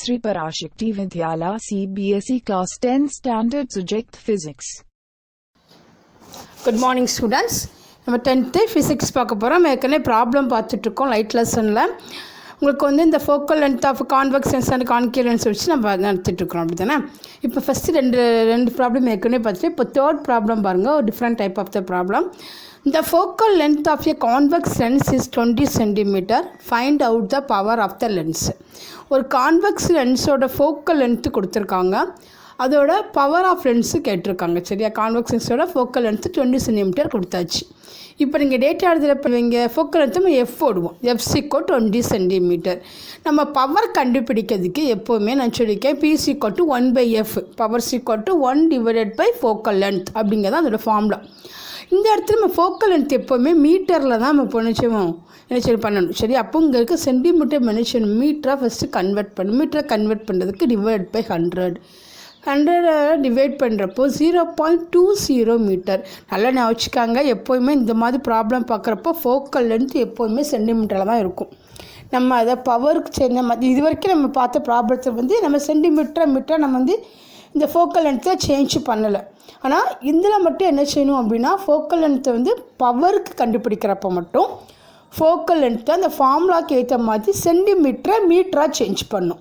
Sri Parashakti Vidyala CBSE Class 10 Standard Subject Physics. Good morning students. நம்ம 10th physics பார்க்க போகிறோம். நம்ம ஏற்கனவே ப்ராப்ளம் பார்த்துட்ருக்கோம் லைட் லெசனில். உங்களுக்கு வந்து இந்த focal length of convex lens and concave lens வச்சு நம்ம நடத்திட்டுருக்கோம் அப்படி தானே. இப்போ ஃபஸ்ட்டு ரெண்டு ப்ராப்ளம் ஏற்கனவே பார்த்துட்டு இப்போ தேர்ட் ப்ராப்ளம் பாருங்கள். ஒரு different type of the problem. The focal length of a convex lens is 20 cm. Find out the power of the lens. ஒரு கான்வெக்ஸ் லென்ஸோட ஃபோக்கல் லென்த்து கொடுத்துருக்காங்க, அதோட பவர் ஆஃப் லென்ஸு கேட்டிருக்காங்க. சரியா, கான்வெக்ஸ் லென்ஸோட ஃபோக்கல் லென்த்து 20 cm கொடுத்தாச்சு. இப்போ நீங்கள் டேட்டா எழுதுகிறப்ப இங்கே ஃபோக்கல் லென்த்து நம்ம எஃப் போடுவோம். எஃப்சிக்கோ 20 cm. நம்ம பவர் கண்டுபிடிக்கிறதுக்கு எப்போவுமே நான் சொல்லியிருக்கேன் P is equal to 1/f, power is equal to 1/, focal length அப்படிங்கிறது அதோட ஃபார்முலா. இந்த இடத்துல நம்ம ஃபோக்கல் லென்த் எப்போவுமே மீட்டரில் தான் நம்ம நினைச்சு பண்ணணும். சரி, அப்போ இங்கே இருக்க சென்டிமீட்டர் மெனிஷன் மீட்டராக ஃபஸ்ட்டு கன்வெர்ட் பண்ணணும். மீட்டரை கன்வெர்ட் பண்ணுறதுக்கு /100 டிவைட் பண்ணுறப்போ 0.20 மீட்டர். நல்லா நான் வச்சுக்காங்க. எப்போயுமே இந்த மாதிரி ப்ராப்ளம் பார்க்குறப்போ ஃபோக்கல் லென்த் எப்போயுமே சென்டிமீட்டரில் தான் இருக்கும். நம்ம அதை பவருக்கு இது வரைக்கும் நம்ம பார்த்த ப்ராப்ளத்தை வந்து நம்ம மீட்டரை நம்ம வந்து இந்த ஃபோக்கல் லென்த்தை சேஞ்ச் பண்ணலை. ஆனால் இதில் மட்டும் என்ன செய்யணும் அப்படின்னா ஃபோக்கல் லென்த்தை வந்து பவருக்கு கண்டுபிடிக்கிறப்ப மட்டும் ஃபோக்கல் லென்த்தை அந்த ஃபார்முலாவுக்கு ஏற்ற மாதிரி சென்டிமீட்டரை மீட்டராக சேஞ்ச் பண்ணும்.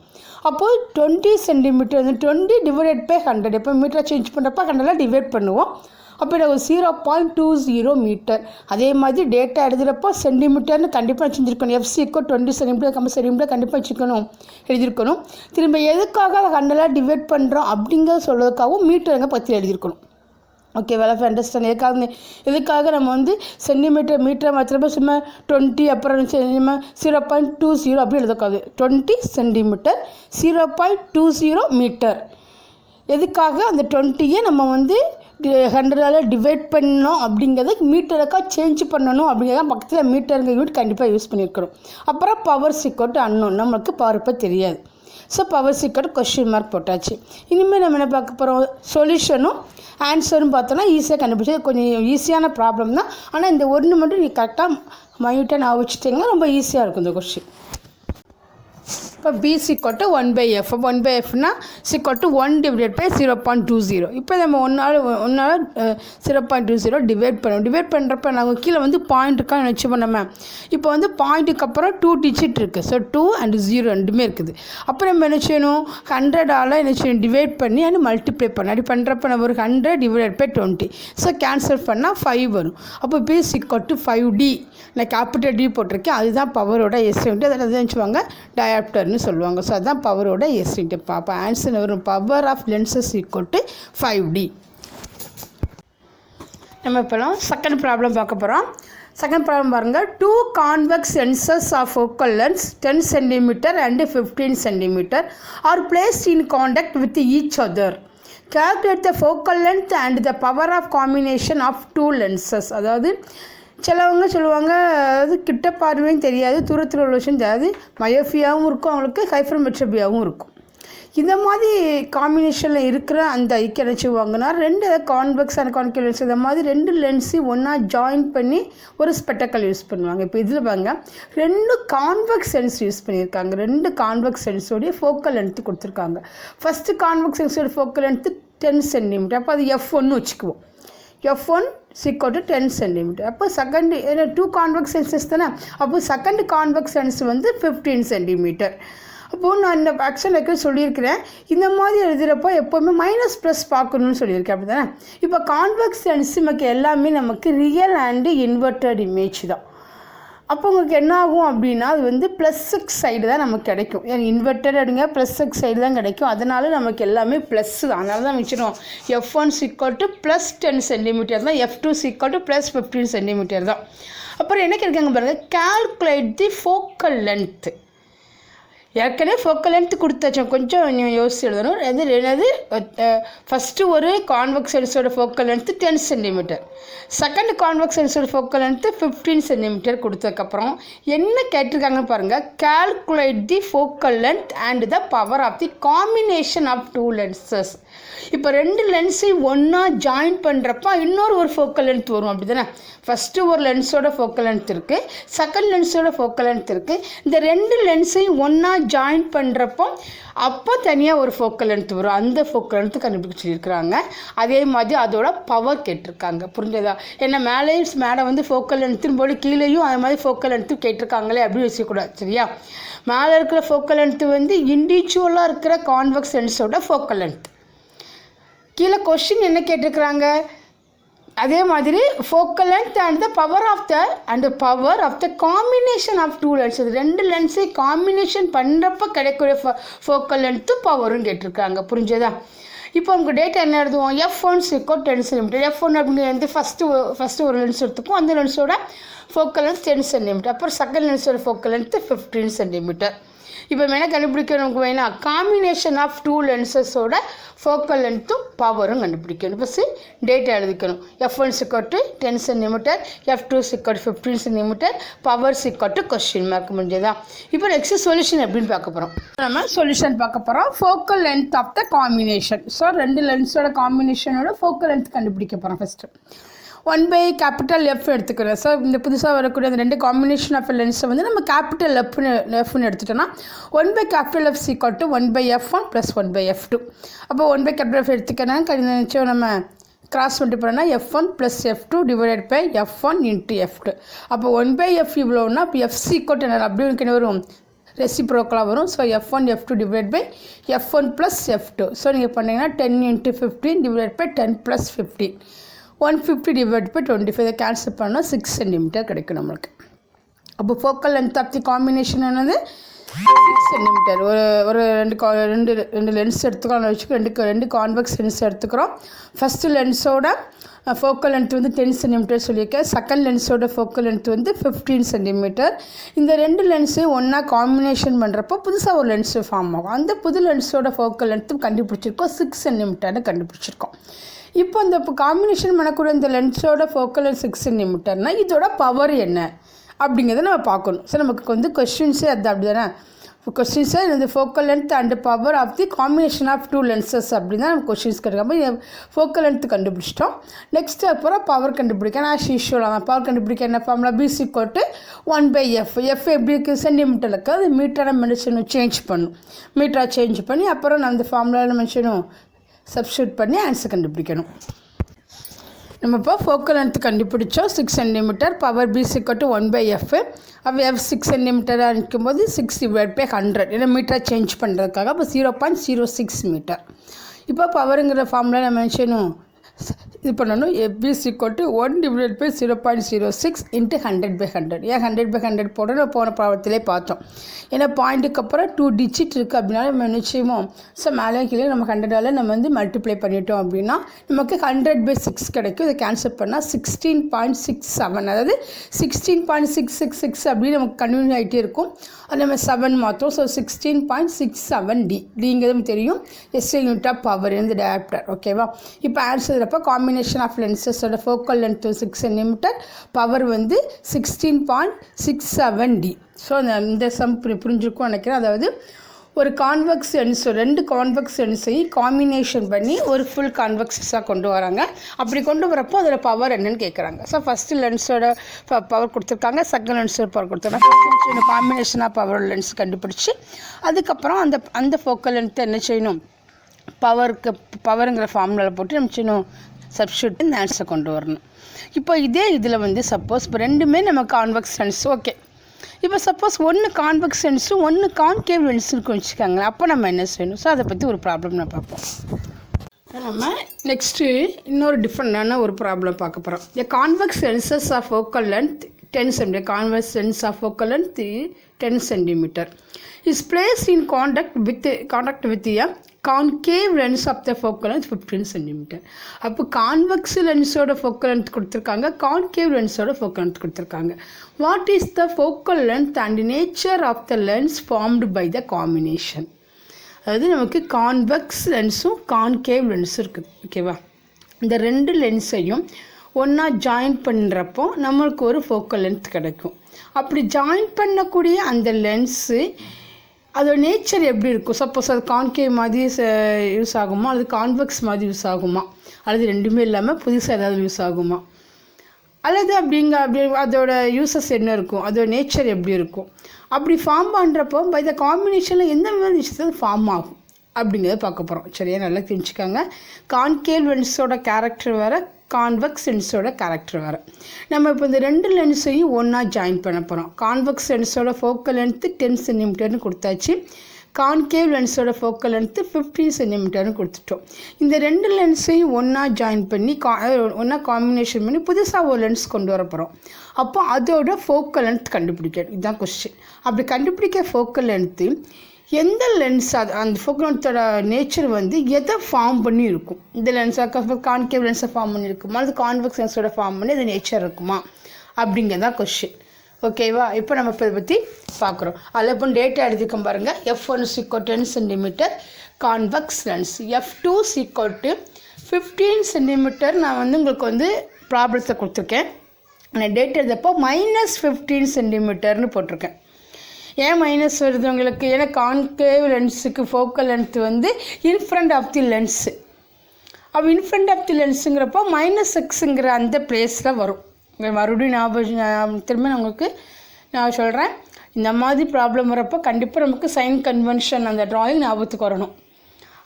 அப்போது 20 cm வந்து 20/100. எப்போ மீட்டராக சேஞ்ச் பண்ணுறப்ப 100 டிவைட் பண்ணுவோம். அப்போ ஒரு 0.20 மீட்டர். அதே மாதிரி டேட்டா எழுதுகிறப்போ சென்டிமீட்டர்னு கண்டிப்பாக வச்சுருக்கணும். எஃப்சிக்கோ 20 cm கண்டிப்பாக எழுதியிருக்கணும். திரும்ப எதுக்காக அதை 100 டிவைட் பண்ணுறோம் அப்படிங்கிறத சொல்கிறதுக்காகவும் மீட்டருங்க பற்றி எழுதியிருக்கணும். Okay, well of understand. எதுக்காக நம்ம வந்து மீட்டரை மாத்திரப்போ சும்மா 20 அப்புறம் 0.20 அப்படி எழுதக்கூடாது. 20 cm 0.20 மீட்டர். எதுக்காக அந்த 20யை நம்ம வந்து 100 டிவைட் பண்ணணும் அப்படிங்கிறத மீட்டருக்காக சேஞ்ச் பண்ணணும் அப்படிங்கிறத பக்கத்தில் மீட்டருங்க யூனிட் கண்டிப்பாக யூஸ் பண்ணியிருக்கிறோம். அப்புறம் பவர் சிக்கோட்டு அன்னோன், நம்மளுக்கு பவர் இப்போ தெரியாது. ஸோ பவர் சிக்கோட்டு கொஸ்டின் மார்க் போட்டாச்சு. இனிமேல் நம்ம என்ன பார்க்க போகிறோம், சொல்யூஷனும் ஆன்சரும் பார்த்தோன்னா ஈஸியாக கண்டுபிடிச்சி கொஞ்சம் ஈஸியான ப்ராப்ளம் தான். ஆனால் இந்த ஒன்று மட்டும் நீ கரெக்டாக மைன்யூட்டாக நான் வச்சுட்டிங்கன்னா ரொம்ப ஈஸியாக இருக்கும் இந்த கொஸ்டின். இப்போ பி சிக்கோட்டு 1/f, 1/fனா சிக்கோட்டு 1/0.20. இப்போ நம்ம ஒன்றால் 0.20 டிவைட் பண்ணுவோம். டிவைட் பண்ணுறப்ப நாங்கள் கீழே வந்து பாயிண்ட் இருக்கான்னு நினச்சிப்போம். நம்ம இப்போ வந்து பாயிண்ட்டுக்கு அப்புறம் 2 டிஜிட் இருக்குது. ஸோ 2 and 0 ரெண்டுமே இருக்குது. அப்புறம் நம்ம என்ன செய்யணும், 100ஆல் என்ன செய்யணும், டிவைட் பண்ணி அது மல்டிப்ளை பண்ணணும். அப்படி பண்ணுறப்ப நம்ம ஒரு 100/20. ஸோ கேன்சல் பண்ணால் 5 வரும். அப்போ பி சிக்கோட்டு 5D, நான் கேபிட்டல் D போட்டிருக்கேன். அதுதான் பவரோட எஸ்டிமேட். அதில் எதை வச்சுவாங்க, டயாப்டர்னு சொல்லுவாங்க. ஸோ அதுதான் பவரோட எஸ்டிமேட். பார்ப்போம் ஆன்சர் வரும். Power of lenses equal to 5D. நம்ம இப்போலாம் செகண்ட் ப்ராப்ளம் பார்க்க போகிறோம். செகண்ட் ப்ராப்ளம் பாருங்கள். 2 convex lenses of focal length 10 cm and 15 cm are placed in contact with each other. Calculate the focal length and the power of combination of 2 lenses. அதாவது சிலவங்க சொல்லுவாங்க, அதாவது கிட்ட பார்வையும் தெரியாது, தூரத்தில் உள்ள விஷயம் தெரியாது, மயோஃபியாவும் இருக்கும், அவங்களுக்கு ஹைப்பர்மெட்ரோபியாவும் இருக்கும். இந்த மாதிரி காம்பினேஷனில் இருக்கிற அந்த ஐக்கியம் நினச்சிவாங்கன்னா 2 கான்வெக்ஸ் அண்ட் கான்கேவ் லென்ஸ் இந்த மாதிரி 2 லென்ஸையும் ஒன்றா ஜாயின் பண்ணி ஒரு ஸ்பெக்டக்கல் யூஸ் பண்ணுவாங்க. இப்போ இதில் பாருங்க 2 கான்வெக்ஸ் லென்ஸ் யூஸ் பண்ணியிருக்காங்க. 2 கான்வெக்ஸ் லென்ஸோடைய ஃபோக்கல் லென்த்து கொடுத்துருக்காங்க. ஃபஸ்ட்டு கான்வெக்ஸ் லென்ஸோட ஃபோக்கல் லென்த்து 10 cm. அப்போ அது F1 வச்சுக்குவோம். F1 = 10 cm. அப்போ செகண்ட் 2 கான்வெக்ஸ் லென்சஸ் தானே, அப்போ செகண்ட் கான்வெக்ஸ் லென்ஸ் வந்து 15 cm. அப்போது நான் இந்த ஆக்ஷன் சொல்லியிருக்கிறேன். இந்த மாதிரி எழுதுகிறப்போ எப்போவுமே மைனஸ் பார்க்கணும்னு சொல்லியிருக்கேன். அப்படி தானே. இப்போ கான்வெக்ஸ் லென்ஸ் நமக்கு எல்லாமே நமக்கு ரியல் அண்டு இன்வெர்டட் இமேஜ் தான். அப்போ உங்களுக்கு என்ன ஆகும் அப்படின்னா அது வந்து +6 சைடு தான் நமக்கு கிடைக்கும். ஏன்னா இன்வெர்டட் அப்படிங்க +6 சைடு தான் கிடைக்கும். அதனால நமக்கு எல்லாமே ப்ளஸ் தான். அதனால தான் வச்சுருவோம் F1 = +10 cm தான், F2 = +15 cm தான். அப்புறம் என்ன கேட்குறாங்க பாருங்கள், கால்குலேட் தி ஃபோக்கல் லென்த்து. ஏற்கனவே ஃபோக்கல் லென்த்து கொடுத்தாச்சோம், கொஞ்சம் யோசிச்சு எழுதணும். என்னது ஃபஸ்ட்டு ஒரு கான்வெக்ஸ் லென்ஸோட focal length 10 cm, second convex லென்ஸோட ஃபோக்கல் லென்த்து 15 cm கொடுத்ததுக்கப்புறம் என்ன கேட்டிருக்காங்கன்னு பாருங்கள், calculate the focal length and the power of the combination of 2 lenses. இப்போ 2 லென்ஸையும் ஒன்றா ஜாயின் பண்ணுறப்ப இன்னொரு ஒரு ஃபோக்கல் லென்த் வரும். அப்படி தானே. ஃபஸ்ட்டு ஒரு லென்ஸோட ஃபோக்கல் லென்த் இருக்குது, செகண்ட் லென்ஸோட ஃபோக்கல் லென்த் இருக்குது. இந்த 2 லென்ஸையும் ஒன்றா ஜாயின் பண்ணுறப்போ அப்போ தனியாக ஒரு ஃபோக்கல் லென்த் வரும். அந்த ஃபோக்கல் லென்த்து கண்டுபிடிச்சி சொல்லியிருக்கிறாங்க. அதே மாதிரி அதோட பவர் கேட்டிருக்காங்க. புரிஞ்சதா? ஏன்னா மேலே வந்து ஃபோக்கல் லென்த்துன்னு போது கீழேயும் அது மாதிரி ஃபோக்கல் லென்த்து கேட்டிருக்காங்களே அப்படி வச்சுக்கூடாது. சரியா? மேலே இருக்கிற ஃபோக்கல் லென்த்து வந்து இண்டிவிஜுவலாக இருக்கிற கான்வெக்ஸ் லென்ஸோட ஃபோக்கல் லென்த். கீழே கொஸ்டின் என்ன கேட்டிருக்கிறாங்க? அதே மாதிரி focal length and power of the combination of two lens. அது ரெண்டு லென்ஸை காம்பினேஷன் பண்ணுறப்ப கிடைக்கிற ஃபோக்கல் லென்த்து பவரும் கேட்டிருக்காங்க. புரிஞ்சதா? இப்போ உங்களுக்கு டேட்டா என்ன எழுதுவோம்? F1 = 10 cm. F1 அப்படிங்கிறது ஃபஸ்ட்டு ஒரு லென்ஸ் எடுத்துக்கும். அந்த லென்ஸோட ஃபோக்கல் லென்த் 10 cm. அப்புறம் செகண்ட் லென்ஸோட ஃபோக்கல் லென்த்து 15 cm. இப்போ என்ன கண்டுபிடிக்கணும்? நமக்கு வேணால் காம்பினேஷன் ஆஃப் டூ லென்சஸோட ஃபோக்கல் லென்த்தும் பவரும் கண்டுபிடிக்கணும். ஃபஸ்ட்டு டேட்டா எழுதிக்கணும். F1 = 10 cm, F2 = 15 cm, power = question mark. முடிஞ்சதா? இப்போ நெக்ஸ்ட் சொல்யூஷன் எப்படின்னு பார்க்க போகிறோம். நம்ம சொல்யூஷன் பார்க்க போகிறோம். Focal length of the combination. So ரெண்டு லென்ஸோட காம்பினேஷனோட ஃபோக்கல் லென்த் கண்டுபிடிக்க போகிறோம். ஃபஸ்ட்டு 1/F எடுத்துக்கிறேன். ஸோ இந்த புதுசாக வரக்கூடிய அந்த ரெண்டு காம்பினேஷன் ஆஃப் லென்ஸை வந்து நம்ம கேபிட்டல் எஃப்னு எடுத்துட்டோன்னா 1/F = 1/F1 + 1/F2. அப்போ 1/F எடுத்துக்கிறேன். நினச்சோம் நம்ம கிராஸ் பண்ணிட்டு போகிறோன்னா F1 + F2 / F1 × F2. அப்போ 1/F இவ்வளோன்னா இப்போ F = என்ன அப்படி எனக்கு வரும்? ரெசிப்ரோக்கலாக வரும். So F1 F2 / F1 + F2. So நீங்கள் பண்ணிங்கன்னா 10 × 15 / 10 + 15. 150 / 25. இதை கேன்சல் பண்ணால் 6 cm கிடைக்கும் நம்மளுக்கு. அப்போ focal length of the combination என்னது? 6 cm. ஒரு ரெண்டு லென்ஸ் எடுத்துக்கிறோம் வச்சுக்கோ. ரெண்டு கான்வெக்ஸ் லென்ஸ் எடுத்துக்கிறோம். ஃபஸ்ட்டு லென்ஸோட ஃபோக்கல் லென்த் வந்து 10 cm சொல்லியிருக்கேன். செகண்ட் லென்ஸோட ஃபோக்கல் லென்த் வந்து 15 cm. இந்த ரெண்டு லென்ஸையும் ஒன்றா காம்பினேஷன் பண்ணுறப்போ புதுசாக ஒரு லென்ஸு ஃபார்ம் ஆகும். அந்த புது லென்ஸோட ஃபோக்கல் லென்த்தும் கண்டுபிடிச்சிருக்கோம். 6 cm கண்டுபிடிச்சிருக்கோம். இப்போ இந்த காம்பினேஷன் பண்ணக்கூடிய இந்த லென்ஸோட ஃபோக்கல் லென்த் 6 cm இதோட பவர் என்ன அப்படிங்கிறத நம்ம பார்க்கணும். ஸோ நமக்கு வந்து கொஸ்டின்ஸே அது அப்படி தானே. கொஸ்டின்ஸே இந்த focal length and power of the combination of two lenses அப்படின்னு தான் நம்ம கொஸ்டின்ஸ் கிடைக்காம ஃபோக்கல் லென்த் கண்டுபிடிச்சிட்டோம். நெக்ஸ்ட் அப்புறம் பவர் கண்டுபிடிக்க நான் யூஷுவலாக பவர் கண்டுபிடிக்க என்ன ஃபார்முலா? B = 1/F. F எப்படி இருக்குது? சென்டிமீட்டரில் இருக்குது. அது மீட்டராக மென்ஷனும் சேஞ்ச் பண்ணும். மீட்டராக சேஞ்ச் பண்ணி அப்புறம் நான் அந்த ஃபார்முலாவில் மென்ஷனும் சப்ஸ்டியூட் பண்ணி ஆன்சர் கண்டுபிடிக்கணும். நம்ம இப்போ ஃபோக்கல் லென்த் கண்டுபிடிச்சோம் 6 cm. Power B = 1/F. அப்போ F 6 cm இருக்கும்போது 6 / 100. ஏன்னா மீட்டராக சேஞ்ச் பண்ணுறதுக்காக அப்போ 0.06 மீட்டர். இப்போ பவருங்கிற ஃபார்முலா நம்ம மென்ஷனும் இது பண்ணணும். B = 1 / 0.06 × 100/100. ஏன் 100/100 போடணும்? போன பாவத்திலே பார்த்தோம். ஏன்னா பாயிண்ட்டுக்கு அப்புறம் 2 டிஜிட் இருக்குது அப்படின்னா நம்ம நிச்சயமோ ஸோ மேலே கீழே நம்ம 100ஆல் நம்ம வந்து மல்டிப்ளை பண்ணிட்டோம் அப்படின்னா நமக்கு 100/6 கிடைக்கும். இதை கேன்சல் பண்ணால் 16.67, அதாவது 16.666 அப்படின்னு நமக்கு கன்வினியூ ஆகிட்டே இருக்கும். அது நம்ம 7 மாற்றோம். ஸோ 16.67 டிங்கிறது தெரியும். SI யூனிட் ஆஃப் பவர் இந்த டயாப்டர். ஓகேவா? இப்போ ஆன்சர் அப்போ காம்பினேஷன் ஆஃப் லென்சஸோட ஃபோக்கல் லென்த் 6 cm, பவர் வந்து 16.67 D. ஸோ இந்த சம் புரிஞ்சிருக்கும் நினைக்கிறேன். அதாவது ஒரு கான்வெக்ஸ் லென்ஸ், ரெண்டு கான்வெக்ஸ் லென்ஸையும் காம்பினேஷன் பண்ணி ஒரு ஃபுல் கான்வெக்ஸாக கொண்டு வராங்க. அப்படி கொண்டு வரப்போ அதோட பவர் என்னன்னு கேட்குறாங்க. ஸோ ஃபஸ்ட்டு லென்ஸோட பவர் கொடுத்துருக்காங்க, செகண்ட் லென்ஸோட பவர் கொடுத்துருக்காங்க. ஃபஸ்ட் லென்ஸோட காம்பினேஷன் ஆஃப் பவர் லென்ஸ் கண்டுபிடிச்சி அதுக்கப்புறம் அந்த ஃபோக்கல் லென்த்தை என்ன செய்யணும்? பவருங்கிற ஃபார்முலாவில் போட்டு நம்ம செய்யணும் சப்ஸ்டியூட் இந்த ஆன்சர் கொண்டு வரணும். இப்போ இதே இதில் வந்து சப்போஸ் இப்போ ரெண்டுமே நம்ம கான்வெக்ஸ் லென்ஸ். ஓகே, இப்போ சப்போஸ் ஒன்று கான்வெக்ஸ் லென்ஸும் ஒன்று கான்கேவ் லென்ஸுன்னு வச்சுக்காங்களேன். அப்போ நம்ம என்ன செய்யணும்? ஸோ அதை பற்றி ஒரு ப்ராப்ளம் நான் பார்ப்போம். நம்ம நெக்ஸ்ட்டு இன்னொரு டிஃப்ரெண்டான ஒரு ப்ராப்ளம் பார்க்க போகிறோம். The convex lenses of focal length 10 cm. Convex lens of focal length 10 cm is placed in contact with a concave lens of the focal length 15 cm. அப்போ கான்வெக்ஸ் லென்ஸோட ஃபோக்கல் லென்த் கொடுத்துருக்காங்க, concave லென்ஸோட focal length கொடுத்துருக்காங்க. What is the focal length and nature of the lens formed by the combination? அதாவது நமக்கு convex லென்ஸும் concave லென்ஸும் இருக்குது. ஓகேவா? இந்த ரெண்டு லென்ஸையும் ஒன்றா ஜாயின் பண்ணுறப்போ நம்மளுக்கு ஒரு ஃபோக்கல் லென்த் கிடைக்கும். அப்படி ஜாயின் பண்ணக்கூடிய அந்த லென்ஸு அதோட நேச்சர் எப்படி இருக்கும்? சப்போஸ் அது கான்கேவ் மாதிரி யூஸ் ஆகுமா, அல்லது கான்வெக்ஸ் மாதிரி யூஸ் ஆகுமா, அல்லது ரெண்டுமே இல்லாமல் புதுசாக ஏதாவது யூஸ் ஆகுமா? அல்லது அப்படி அதோட யூசஸ் என்ன இருக்கும், அதோட நேச்சர் எப்படி இருக்கும், அப்படி ஃபார்ம் பண்ணுறப்போ பை த காம்பினேஷனில் எந்த மாதிரி விஷயத்தில் ஃபார்ம் ஆகும் அப்படிங்கிறத பார்க்க போகிறோம். சரியா, நல்லா தெரிஞ்சுக்காங்க. கான்கேவ் லென்ஸோட கேரக்டர் வேறு, கான்வெக்ஸ் லென்ஸோட கேரக்டர் வேறு. நம்ம இப்போ இந்த ரெண்டு லென்ஸையும் ஒன்றா ஜாயின் பண்ண போகிறோம். கான்வெக்ஸ் லென்ஸோட ஃபோக்கல் லென்த்து 10 சென்டிமீட்டர்னு கொடுத்தாச்சு. கான்கேவ் லென்ஸோட ஃபோக்கல் லென்த்து 15 சென்டிமீட்டர்னு கொடுத்துட்டோம். இந்த ரெண்டு லென்ஸையும் ஒன்றா ஜாயின் பண்ணி ஒன்றா காம்பினேஷன் பண்ணி புதுசாக ஒரு லென்ஸ் கொண்டு வர போகிறோம். அப்போ அதோட ஃபோக்கல் லென்த் கண்டுபிடிக்கணும். இதுதான் கொஸ்டின். அப்படி கண்டுபிடிக்க ஃபோக்கல் லென்த்து எந்த லென்ஸ் அந்த ஃபோக்கல் லென்த்தோட நேச்சர் வந்து எதை ஃபார்ம் பண்ணி இருக்கும். இந்த லென்ஸாக கான்கேவ் லென்ஸை ஃபார்ம் பண்ணியிருக்குமா, அது கான்வெக்ஸ் லென்ஸோட ஃபார்ம் பண்ணி அது நேச்சர் இருக்குமா அப்படிங்கிறதான் கொஸ்டின். ஓகேவா, இப்போ நம்ம இப்போ இதை பற்றி பார்க்குறோம். அதில் இப்போ டேட்டா எழுதிக்கும் பாருங்கள். F1 = 10 centimetre convex lens, F2 = 15 centimetre. நான் வந்து உங்களுக்கு வந்து ப்ராப்ளத்தை கொடுத்துருக்கேன். நான் டேட்டா எழுதப்போ -15 சென்டிமீட்டர்னு போட்டிருக்கேன். ஏன் மைனஸ் வருது உங்களுக்கு? ஏன்னா கான்கேவ் லென்ஸுக்கு ஃபோக்கல் லென்த் வந்து இன்ஃப்ரண்ட் ஆஃப் தி லென்ஸு. அப்போ இன்ஃப்ரண்ட் ஆஃப் தி லென்ஸுங்கிறப்போ -6ங்கிற அந்த பிளேஸில் வரும். மறுபடியும் திரும்ப உங்களுக்கு நான் சொல்கிறேன். இந்த மாதிரி ப்ராப்ளம் வரப்போ கண்டிப்பாக நமக்கு சைன் கன்வென்ஷன் அந்த ட்ராயிங் ஞாபகத்துக்கு வரணும்.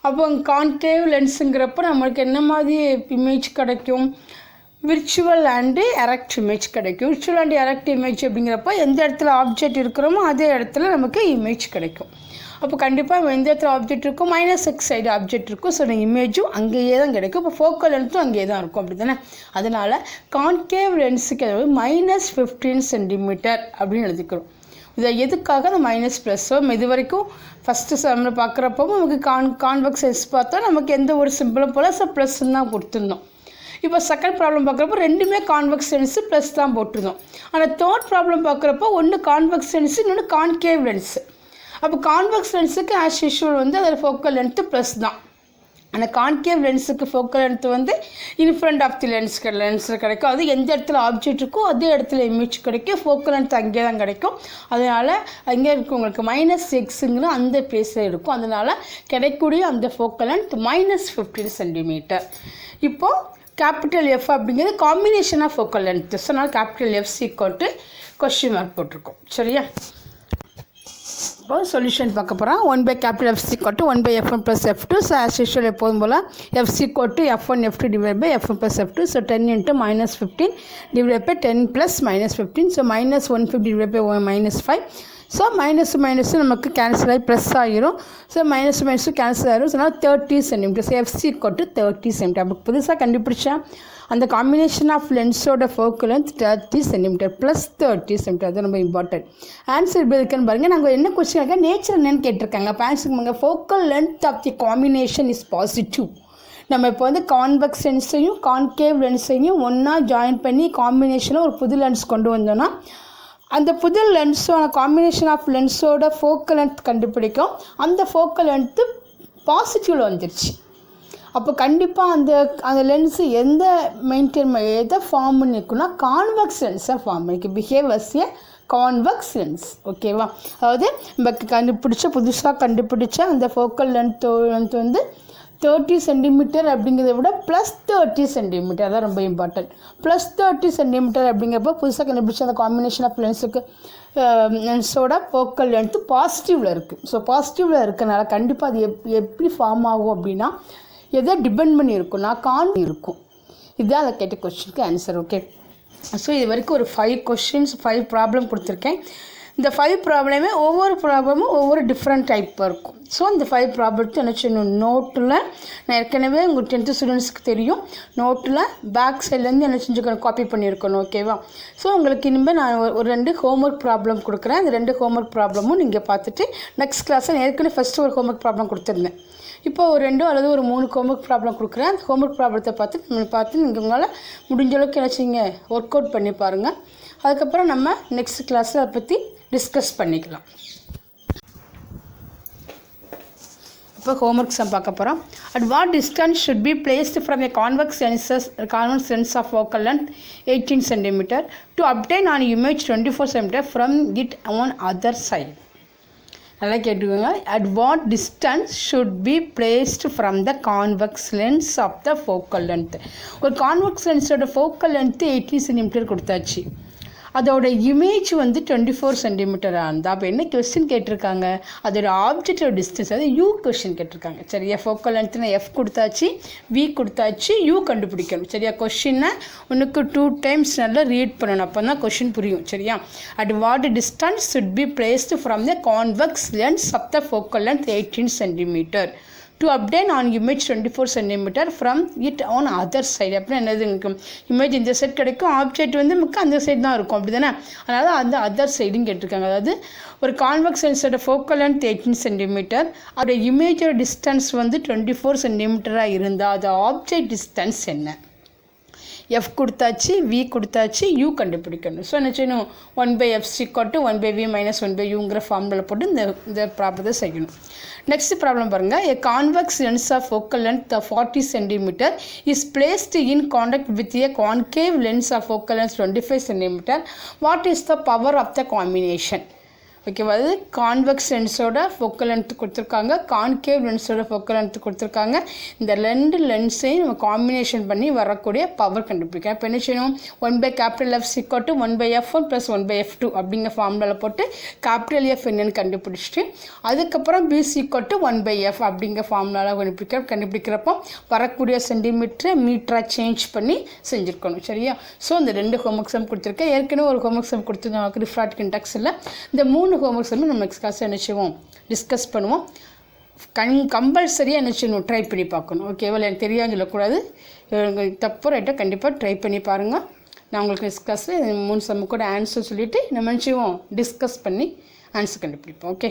அப்போ கான்கேவ் லென்ஸுங்கிறப்போ நம்மளுக்கு என்ன மாதிரி இமேஜ் கிடைக்கும்? விர்ச்சுவல் அண்டு எரெக்ட் இமேஜ் கிடைக்கும். விர்ச்சுவல் அண்ட் எரெக்ட் இமேஜ் அப்படிங்கிறப்ப எந்த இடத்துல ஆப்ஜெக்ட் இருக்கிறோமோ அதே இடத்துல நமக்கு இமேஜ் கிடைக்கும். அப்போ கண்டிப்பாக எந்த இடத்துல ஆப்ஜெக்ட் இருக்கும், -6 சைடு ஆப்ஜெக்ட் இருக்கும். ஸோ இமேஜும் அங்கேயே தான் கிடைக்கும். இப்போ ஃபோக்கல் லென்த்தும் அங்கேயே தான் இருக்கும். அப்படி தானே? அதனால் கான்கேவ் லென்ஸுக்கு -15 சென்டிமீட்டர் அப்படின்னு எழுதிக்கிறோம். இதை எதுக்காக அந்த மைனஸ் இது வரைக்கும் ஃபஸ்ட்டு சம்மில் பார்க்குறப்போ நமக்கு கான்வெக்ஸ் லென்ஸ் பார்த்தா நமக்கு எந்த ஒரு சிம்பிளும் போல் +ன்னு தான் கொடுத்துருந்தோம். இப்போ செகண்ட் ப்ராப்ளம் பார்க்குறப்போ ரெண்டுமே கான்வெக்ஸ் லென்ஸு ப்ளஸ் தான் போட்டிருந்தோம். ஆனால் தேர்ட் ப்ராப்ளம் பார்க்குறப்போ ஒன்று கான்வெக்ஸ் லென்ஸு, இன்னொன்று கான்கேவ் லென்ஸு. அப்போ கான்வெக்ஸ் லென்ஸுக்கு ஆஸ் யூஷுவல் வந்து அதில் ஃபோக்கல் லென்த்து ப்ளஸ் தான். ஆனால் கான்கேவ் லென்ஸுக்கு ஃபோக்கல் லென்த்து வந்து இன்ஃப்ரண்ட் ஆஃப் தி லென்ஸில் கிடைக்கும். அது எந்த இடத்துல ஆப்ஜெக்ட் இருக்கோ அதே இடத்துல இமேஜ் கிடைக்கும். ஃபோக்கல் லென்த் அங்கே தான் கிடைக்கும். அதனால் அங்கே இருக்கும் உங்களுக்கு -6ங்கிற அந்த பிளேஸில் இருக்கும். அதனால் கிடைக்கக்கூடிய அந்த ஃபோக்கல் லென்த் -15 சென்டிமீட்டர். இப்போது கேபிட்டல் F அப்படிங்கிறது combination of focal length. So நான் கேபிட்டல் F = கொஸ்டின் மார்க் போட்டிருக்கோம். சரியா, இப்போ சொல்யூஷன் பார்க்க போகிறோம். 1/F = 1/F1 + F2. So as usual எப்போதும் போல் F = F1 F2 / F1 + F2. So 10 × -15 / 10 + -15. So -150 / -5. So minus நமக்கு கேன்சல் ஆகி ப்ளஸ் ஆகிரும். ஸோ மைனஸ் கேன்சல் ஆகிரும். So 30 centimetre. F = 30 centimetre. அப்போ புதுசாக கண்டுபிடிச்சா அந்த காம்பினேஷன் ஆஃப் லென்ஸோட ஃபோக்கல் லென்த் 30 சென்டிமீட்டர் +30 சென்டிமீட்டர். அது ரொம்ப இம்பார்ட்டன்ட். ஆன்சர் எப்படி இருக்குன்னு பாருங்கள். நாங்கள் என்ன கொஸ்டின் இருக்கா நேச்சர் என்னன்னு கேட்டிருக்காங்க. அப்போ ஆன்சர் பண்ணுங்கள். Focal length of the combination is positive. நம்ம இப்போ வந்து கான்வெக்ஸ் லென்ஸையும் கான்கேவ் லென்ஸையும் ஒன்றா ஜாயின் பண்ணி காம்பினேஷனில் ஒரு புது லென்ஸ் கொண்டு வந்தோன்னா அந்த புது லென்ஸோட காம்பினேஷன் ஆஃப் லென்ஸோட ஃபோக்கல் லென்த் கண்டுபிடிக்கும். அந்த ஃபோக்கல் லென்த்து பாசிட்டிவில் வந்துடுச்சு. அப்போ கண்டிப்பாக அந்த லென்ஸு எதை ஃபார்ம் பண்ணியிருக்குன்னா கான்வெக்ஸ் லென்ஸை ஃபார்ம் பண்ணிருக்கு. Behave as a convex lens. ஓகேவா, அதாவது நம்ம புதுசாக கண்டுபிடிச்ச அந்த ஃபோக்கல் லென்த் வந்து 30 சென்டிமீட்டர் அப்படிங்கிறத விட +30 சென்டிமீட்டர். அதான் ரொம்ப இம்பார்ட்டன்ட். +30 சென்டிமீட்டர் அப்படிங்கிறப்ப புதுசாக கண்டுபிடிச்ச அந்த காம்பினேஷன் ஆஃப் லென்ஸோட ஃபோக்கல் லென்த்து பாசிட்டிவில் இருக்குது. ஸோ பாசிட்டிவில் இருக்கனால கண்டிப்பாக அது எப்படி ஃபார்ம் ஆகும் அப்படின்னா எதை டிபெண்ட் பண்ணி இருக்குன்னா இருக்கும். இதுதான் அதை கேட்ட கொஸ்டினுக்கு ஆன்சர். ஓகே, ஸோ இது வரைக்கும் ஒரு 5 ப்ராப்ளம் கொடுத்துருக்கேன். இந்த 5 ப்ராப்ளமே ஒவ்வொரு ப்ராப்ளமும் ஒவ்வொரு டிஃப்ரெண்ட் டைப்பாக இருக்கும். ஸோ இந்த 5 ப்ராப்ளத்தை என்ன செய்யணும், நோட்டில் நான் ஏற்கனவே உங்கள் 10th ஸ்டூடெண்ட்ஸ்க்கு தெரியும், நோட்டில் பேக் சைட்லேருந்து என்ன செஞ்சுக்கணும், காப்பி பண்ணியிருக்கணும். ஓகேவா, ஸோ உங்களுக்கு இனிமேல் நான் ஒரு 2 ஹோம்ஒர்க் ப்ராப்ளம் கொடுக்குறேன். அந்த 2 ஹோம்ஒர்க் ப்ராப்ளமும் நீங்கள் பார்த்துட்டு நெக்ஸ்ட் கிளாஸில் ஏற்கனவே ஃபஸ்ட்டு ஒரு ஹோம்ஒர்க் ப்ராப்ளம் கொடுத்துருந்தேன். இப்போ ஒரு 2 அல்லது ஒரு 3 ஹோம்ஒர்க் ப்ராப்ளம் கொடுக்குறேன். அந்த ஹோம்ஒர்க் ப்ராப்ளத்தை பார்த்து நீங்கள் உங்களால் முடிஞ்ச அளவுக்கு என்ன செய்யுங்க, ஒர்க் அவுட் பண்ணி பாருங்கள். அதுக்கப்புறம் நம்ம நெக்ஸ்ட் கிளாஸில் அதை பற்றி டிஸ்கஸ் பண்ணிக்கலாம். இப்போ ஹோம்ஒர்க் சம் பார்க்க போகிறோம். At what distance should be placed from a convex lens of focal length 18 centimetre to obtain an image 24 centimetre from it on other side. நல்லா கேட்டுக்கோங்க. At what distance should be placed from the convex lens of the focal length. ஒரு convex லென்ஸோட focal length 18 centimetre கொடுத்தாச்சு. அதோட image வந்து 24 சென்டிமீட்டராக இருந்தால் அப்போ என்ன கொஸ்டின் கேட்டிருக்காங்க, அதோட ஆப்ஜெக்டோட டிஸ்டன்ஸ், அது யூ கொஸ்டின் கேட்டிருக்காங்க. சரியா, ஃபோக்கல் லென்த்னா எஃப் கொடுத்தாச்சு, வி கொடுத்தாச்சு, யூ கண்டுபிடிக்கணும். சரியா, கொஸ்டினை உனக்கு 2 times நல்லா ரீட் பண்ணணும், அப்போ தான் கொஸ்டின் புரியும். சரியா, at what distance should be placed from the convex lens of the focal length 18 centimetre to obtain on image 24 centimeter from it on other side. அப்படின்னா என்னது, இமேஜ் இந்த சைட் கிடைக்கும், ஆப்ஜெக்ட் வந்து நமக்கு அந்த சைடு தான் இருக்கும், அப்படி தானே. அதனால் அந்த அதர் சைடுன்னு கேட்டிருக்காங்க. அதாவது ஒரு கான்வெக்ஸ் லென்ஸோட ஃபோக்கல் லென்த் 18 சென்டிமீட்டர், அதோட இமேஜோட டிஸ்டன்ஸ் வந்து 24 சென்டிமீட்டராக இருந்தால் அது ஆப்ஜெக்ட் டிஸ்டன்ஸ் என்ன. எஃப் கொடுத்தாச்சு, வி கொடுத்தாச்சு, யூ கண்டுபிடிக்கணும். ஸோ என்ன செய்யணும், 1/f = 1/v - 1/uங்கிற ஃபார்முலா போட்டு இந்த ப்ராப்ளத்தை செய்யணும். நெக்ஸ்ட் ப்ராப்ளம் பாருங்கள். A convex lens of focal length of 40 cm is placed in contact with a concave lens of focal length 25 cm. What is the power of the combination? ஓகேவா, அது convex லென்ஸோட focal length கொடுத்துருக்காங்க, concave லென்ஸோட focal length கொடுத்துருக்காங்க. இந்த 2 லென்ஸையும் நம்ம combination பண்ணி வரக்கூடிய பவர் கண்டுபிடிக்கலாம். இப்போ என்ன செய்யணும், 1/F = 1/f1 + 1/f2 அப்படிங்கிற ஃபார்முலாவில் போட்டு கேபிட்டல் எஃப் என்னன்னு கண்டுபிடிச்சிட்டு அதுக்கப்புறம் B = 1/f அப்படிங்கிற ஃபார்முலாவில் கண்டுபிடிக்கிறப்போ வரக்கூடிய சென்டிமீட்டரை மீட்டராக சேஞ்ச் பண்ணி செஞ்சுருக்கணும். சரியா, ஸோ இந்த 2 ஹோம்ஒர்க் சம் கொடுத்துருக்கேன். ஏற்கனவே ஒரு ஹோம்ஒர்க் சம் கொடுத்துருந்தாங்க ரிஃப்ராக்டிவ் இண்டெக்ஸில். இந்த 3 ஹோம்ஒர்க் சம் நம்ம நெக்ஸ்ட் கிளாஸில் என்ன செய்வோம், டிஸ்கஸ் பண்ணுவோம். கம்பல்சரியாக என்ன செய்யணும், ட்ரை பண்ணி பார்க்கணும். ஓகேவா, எனக்கு தெரியாதுன்னு சொல்லக்கூடாது, தப்பு ரைட்டாக கண்டிப்பாக ட்ரை பண்ணி பாருங்கள். நான் உங்களுக்கு நெக்ஸ்ட் கிளாஸில் 3 சம் கூட ஆன்சர் சொல்லிவிட்டு நம்ம என்ன செய்வோம், டிஸ்கஸ் பண்ணி ஆன்சர் கண்டுபிடிப்போம். ஓகே.